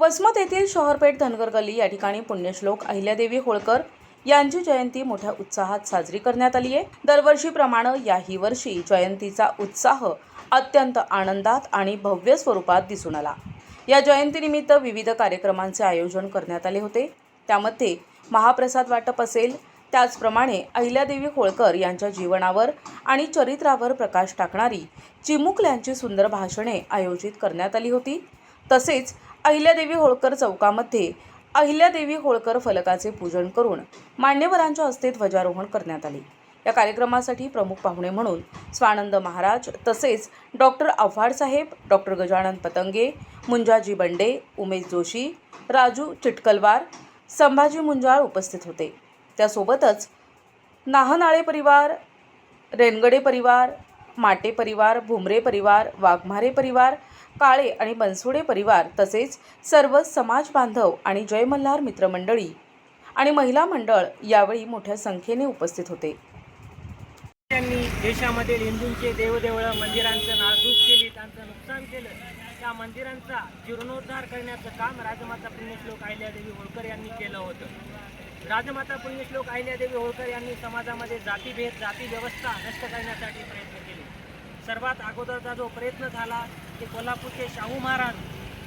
वसमत येथील शहरपेठ धनगर गल्ली या ठिकाणी पुण्यश्लोक अहिल्यादेवी होळकर यांची जयंती मोठ्या उत्साहात साजरी करण्यात आली आहे। दरवर्षीप्रमाणे याही वर्षी जयंतीचा उत्साह अत्यंत आनंदात आणि भव्य स्वरूपात दिसून आला। या जयंतीनिमित्त विविध कार्यक्रमांचे आयोजन करण्यात आले होते। त्यामध्ये महाप्रसाद वाटप असेल, त्याचप्रमाणे अहिल्यादेवी होळकर यांच्या जीवनावर आणि चरित्रावर प्रकाश टाकणारी चिमुकल्यांची सुंदर भाषणे आयोजित करण्यात आली होती। तसेच अहिल्यादेवी होळकर चौकामध्ये अहिल्यादेवी होळकर फलकाचे पूजन करून मान्यवरांच्या हस्ते ध्वजारोहण करण्यात आले। या कार्यक्रमासाठी प्रमुख पाहुणे म्हणून स्वानंद महाराज तसेच डॉक्टर आव्हाड साहेब, डॉक्टर गजानन पतंगे, मुंजाजी बंडे, उमेश जोशी, राजू चिटकलवार, संभाजी मुंजाळ उपस्थित होते। त्यासोबतच नाहनाळे परिवार, रेनगडे परिवार, माटे परिवार, भुमरे परिवार, वाघमारे परिवार, काळे आणि बनसोडे परिवार तसेच सर्व समाज बांधव आणि जय मल्हार मित्रमंडळी आणि महिला मंडळ यावेळी मोठ्या संख्येने उपस्थित होते। त्यांनी देशामध्ये हिंदूंचे देवदेवळं मंदिरांचं नासधूस केली, त्यांचं नुकसान केलं। त्या मंदिरांचा जीर्णोद्धार करण्याचं काम राजमाता पुण्यश्लोक अहिल्यादेवी होळकर यांनी केलं होतं। राजमाता पुण्यश्लोक अहिल्यादेवी होळकर यांनी समाजामध्ये जातीभेद, जाती व्यवस्था नष्ट करण्यासाठी प्रयत्न केले। सर्वात अगोदरचा जो प्रयत्न झाला ते कोल्हापूरचे शाहू महाराज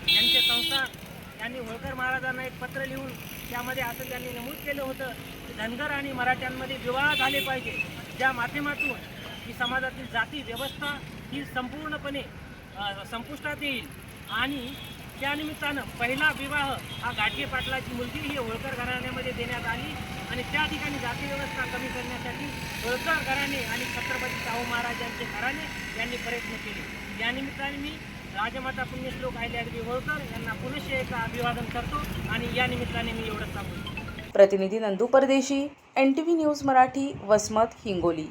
यांचे संस्थान यांनी होळकर महाराजांना एक पत्र लिहून त्यामध्ये असं त्यांनी नमूद केलं होतं की धनगर आणि मराठ्यांमध्ये विवाह झाले पाहिजे, ज्या माध्यमातून ही समाजातील जाती व्यवस्था ही संपूर्णपणे संपुष्टात येईल। आणि त्यानिमित्तानं पहिला विवाह हा गाडगे पाटलाची मुलगी ही होळकर घराण्यामध्ये देण्यात आली आणि त्या ठिकाणी जाती व्यवस्था कमी करण्यासाठी होळकर घराणे आणि छत्रपती शाहू महाराज यांचे घराणे यांनी प्रयत्न केले। या निमित्ताने मी राजमाता पुण्यश्लोक अहिल्यादेवी होळकर यांना पुनश्च एकदा अभिवादन करतो आणि या निमित्ताने मी एवढंच सांगतो। प्रतिनिधी नंदू परदेशी, NTV न्यूज मराठी, वसमत, हिंगोली।